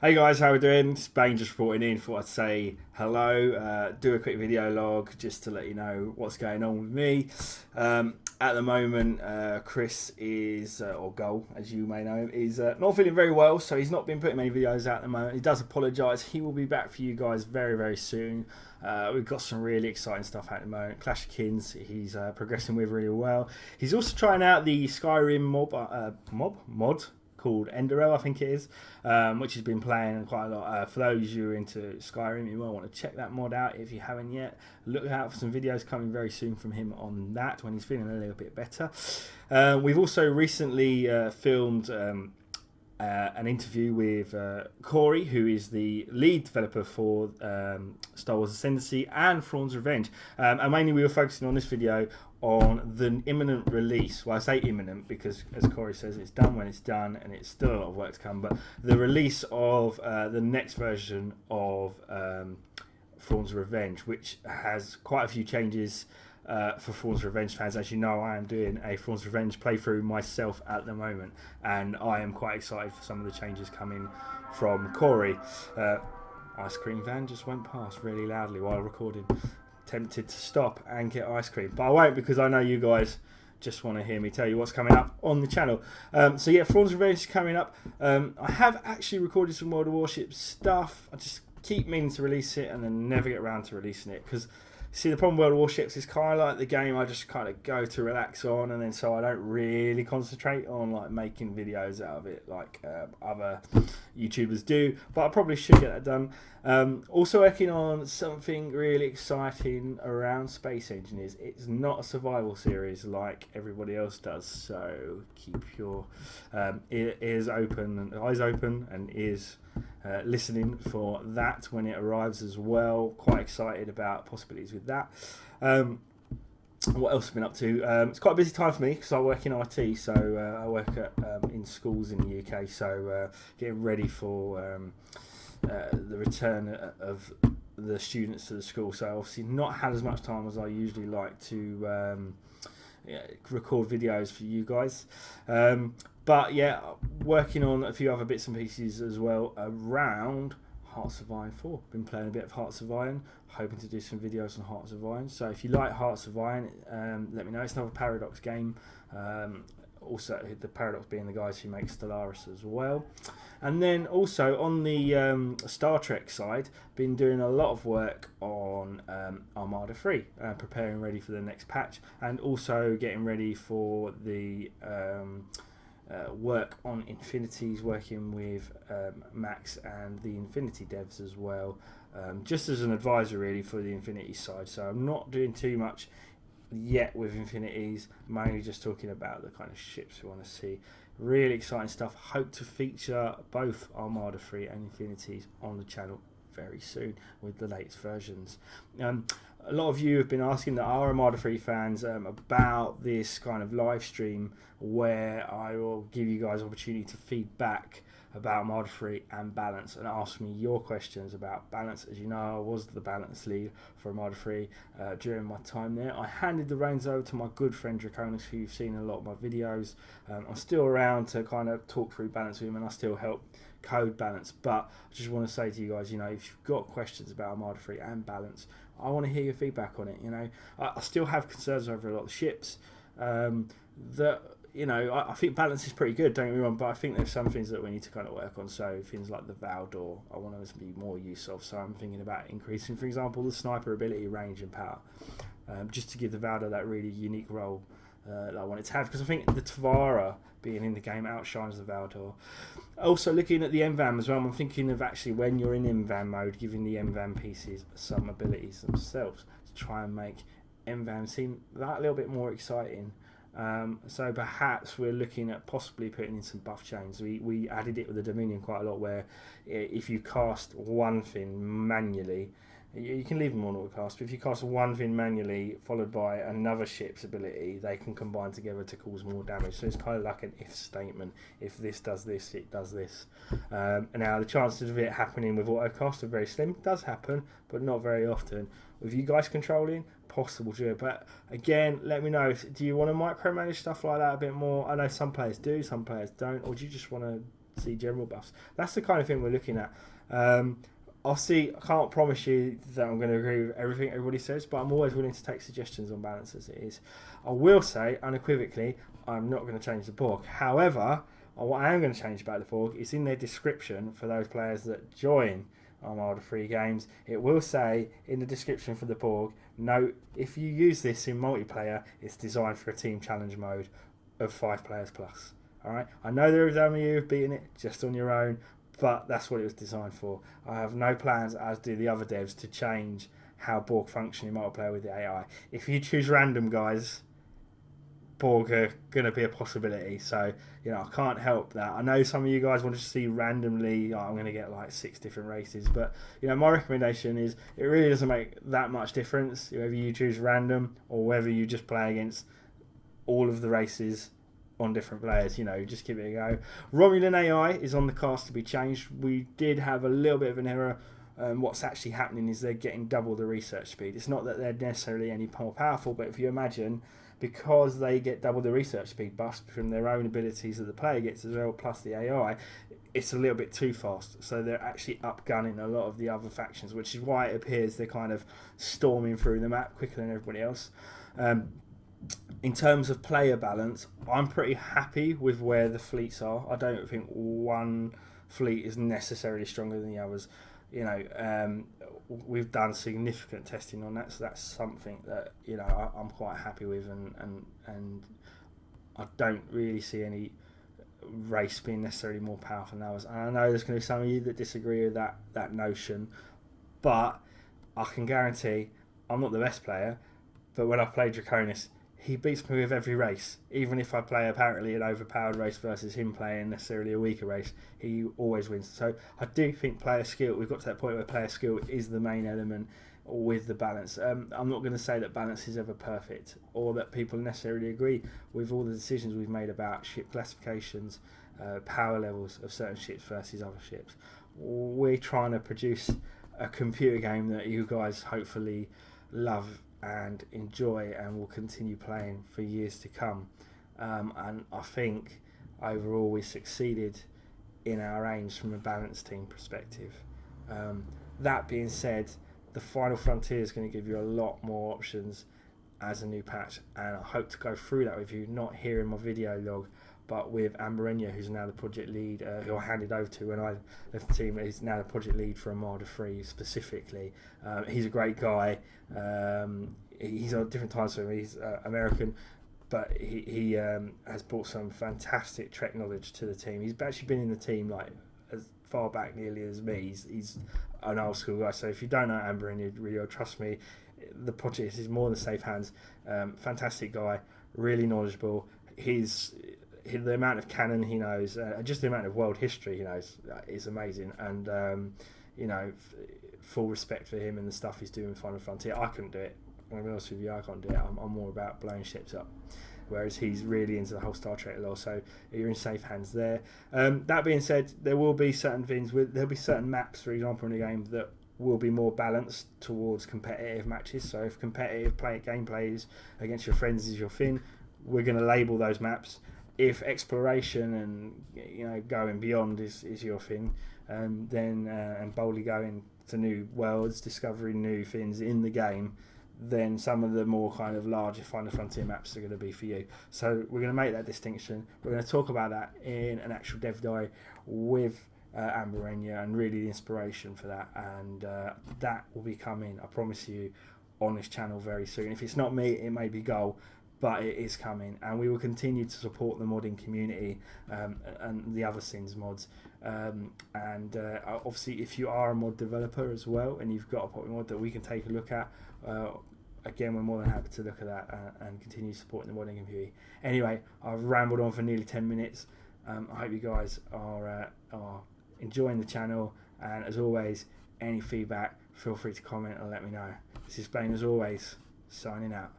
Hey guys, how we doing? It's Bane just reporting in. Thought I'd say hello, do a quick video log just to let you know what's going on with me. At the moment, Chris is, or Goal, as you may know him, is not feeling very well, so he's not been putting many videos out at the moment. He does apologise. He will be back for you guys very, very soon. We've got some really exciting stuff at the moment. Clash of Kings, he's progressing with really well. He's also trying out the Skyrim mod called Enderell, I think it is, which has been playing quite a lot. For those of you who are into Skyrim, you might want to check that mod out if you haven't yet. Look out for some videos coming very soon from him on that when he's feeling a little bit better. We've also recently filmed an interview with Corey, who is the lead developer for Star Wars Ascendancy and Thrawn's Revenge. And mainly we were focusing on this video on the imminent release. Well, I say imminent because, as Corey says, it's done when it's done, and it's still a lot of work to come. But the release of the next version of Thrawn's Revenge, which has quite a few changes for Thrawn's Revenge fans. As you know, I am doing a Thrawn's Revenge playthrough myself at the moment, and I am quite excited for some of the changes coming from Corey. Ice cream van just went past really loudly while recording. Tempted to stop and get ice cream, but I won't because I know you guys just want to hear me tell you what's coming up on the channel. So yeah, Thrawn's Revenge is coming up. I have actually recorded some World of Warships stuff. I just keep meaning to release it and then never get around to releasing it because, see, the problem with World of Warships is kind of like the game I just kind of go to relax on, and then so I don't really concentrate on like making videos out of it like other YouTubers do, but I probably should get that done. Also working on something really exciting around Space Engineers. It's not a survival series like everybody else does, so keep your ears open and eyes open and ears listening for that when it arrives as well. Quite excited about possibilities with that. What else have I been up to? It's quite a busy time for me because I work in IT, so I work at, in schools in the UK, so getting ready for the return of the students to the school, so obviously not had as much time as I usually like to record videos for you guys. But yeah, working on a few other bits and pieces as well around Hearts of Iron 4. Been playing a bit of Hearts of Iron, hoping to do some videos on Hearts of Iron. So if you like Hearts of Iron, let me know. It's another Paradox game. Also, the Paradox being the guys who make Stellaris as well. And then also on the Star Trek side, been doing a lot of work on Armada 3, preparing ready for the next patch, and also getting ready for the work on Infinities, working with Max and the Infinity devs as well, just as an advisor really for the Infinity side. So I'm not doing too much yet with Infinities, mainly just talking about the kind of ships we want to see. Really exciting stuff. Hope to feature both Armada 3 and Infinities on the channel very soon with the latest versions. A lot of you have been asking that are Armada 3 fans about this kind of live stream where I will give you guys opportunity to feedback about Armada 3 and balance and ask me your questions about balance. As you know, I was the balance lead for Armada 3 during my time there. I handed the reins over to my good friend Draconis, who you've seen in a lot of my videos. I'm still around to kind of talk through balance with him, and I still help code balance. But I just want to say to you guys, you know, if you've got questions about Armada 3 and balance, I want to hear your feedback on it. You know, I still have concerns over a lot of ships that, you know, I think balance is pretty good, don't get me wrong, but I think there's some things that we need to kind of work on. So things like the Valdor, I want us to be more use of. So I'm thinking about increasing, for example, the sniper ability, range and power, just to give the Valdor that really unique role that I want it to have, because I think the Tvara being in the game outshines the Valdor. Also looking at the MVAM as well, I'm thinking of actually when you're in MVAM mode, giving the MVAM pieces some abilities themselves to try and make MVAM seem that little bit more exciting. So perhaps we're looking at possibly putting in some buff chains. We added it with the Dominion quite a lot, where if you cast one thing manually, you can leave them on autocast, but if you cast one thing manually followed by another ship's ability, they can combine together to cause more damage. So it's kind of like an if statement. If this does this, it does this. Now the chances of it happening with autocast are very slim. It does happen, but not very often. With you guys controlling, possible to do it. But again, let me know, do you want to micromanage stuff like that a bit more? I know some players do, some players don't, or do you just want to see general buffs. That's the kind of thing we're looking at. I'll see. I can't promise you that I'm going to agree with everything everybody says, but I'm always willing to take suggestions on balance as it is. I will say unequivocally, I'm not going to change the Borg. However, what I am going to change about the Borg is in their description for those players that join Armada free games. It will say in the description for the Borg, note if you use this in multiplayer, it's designed for a team challenge mode of 5 players plus. All right. I know there are some of you who've beaten it just on your own, but that's what it was designed for. I have no plans, as do the other devs, to change how Borg function in multiplayer with the AI. If you choose random, guys, Borg are going to be a possibility. So, I can't help that. I know some of you guys want to see randomly, I'm going to get like 6 different races. But, my recommendation is it really doesn't make that much difference whether you choose random or whether you just play against all of the races on different players. Just give it a go. Romulan AI is on the cast to be changed. We did have a little bit of an error. What's actually happening is they're getting double the research speed. It's not that they're necessarily any more powerful, but if you imagine, because they get double the research speed bust from their own abilities that the player gets as well, plus the AI, it's a little bit too fast. So they're actually upgunning a lot of the other factions, which is why it appears they're kind of storming through the map quicker than everybody else. In terms of player balance, I'm pretty happy with where the fleets are. I don't think one fleet is necessarily stronger than the others. We've done significant testing on that, so that's something that I'm quite happy with, and I don't really see any race being necessarily more powerful than ours. And I know there's going to be some of you that disagree with that notion, but I can guarantee I'm not the best player, but when I play Draconis, he beats me with every race. Even if I play apparently an overpowered race versus him playing necessarily a weaker race, he always wins. So I do think player skill, we've got to that point where player skill is the main element with the balance. I'm not going to say that balance is ever perfect or that people necessarily agree with all the decisions we've made about ship classifications, power levels of certain ships versus other ships. We're trying to produce a computer game that you guys hopefully love and enjoy and will continue playing for years to come, and I think overall we succeeded in our aims from a balanced team perspective. That being said, the Final Frontier is going to give you a lot more options as a new patch, and I hope to go through that with you, not here in my video log, but with Amberenia, who's now the project lead, who I handed over to when I left the team. He's now the project lead for Armada 3 specifically. He's a great guy. He's on different times for me. He's American, but he has brought some fantastic Trek knowledge to the team. He's actually been in the team like as far back nearly as me. He's an old school guy. So if you don't know Amberenia, really, trust me, the project is more than safe hands. Fantastic guy, really knowledgeable. The amount of canon he knows, just the amount of world history he knows, is amazing. And full respect for him and the stuff he's doing with Final Frontier. I couldn't do it. I'm going to be honest with you, I can't do it. I'm more about blowing ships up, whereas he's really into the whole Star Trek lore. So you're in safe hands there. That being said, there will be certain things. There'll be certain maps, for example, in the game that will be more balanced towards competitive matches. So if competitive gameplay is against your friends is your thing, we're going to label those maps. If exploration and going beyond is your thing, then and boldly going to new worlds, discovering new things in the game, then some of the more kind of larger Final Frontier maps are going to be for you. So we're going to make that distinction. We're going to talk about that in an actual dev diary with Amberenia and really the inspiration for that, and that will be coming, I promise you, on this channel very soon. If it's not me, it may be Goal, but it is coming, and we will continue to support the modding community and the other Sins mods. Obviously, if you are a mod developer as well and you've got a popular mod that we can take a look at, again, we're more than happy to look at that and continue supporting the modding community. Anyway, I've rambled on for nearly 10 minutes. I hope you guys are enjoying the channel, and as always, any feedback, feel free to comment and let me know. This is Bane, as always, signing out.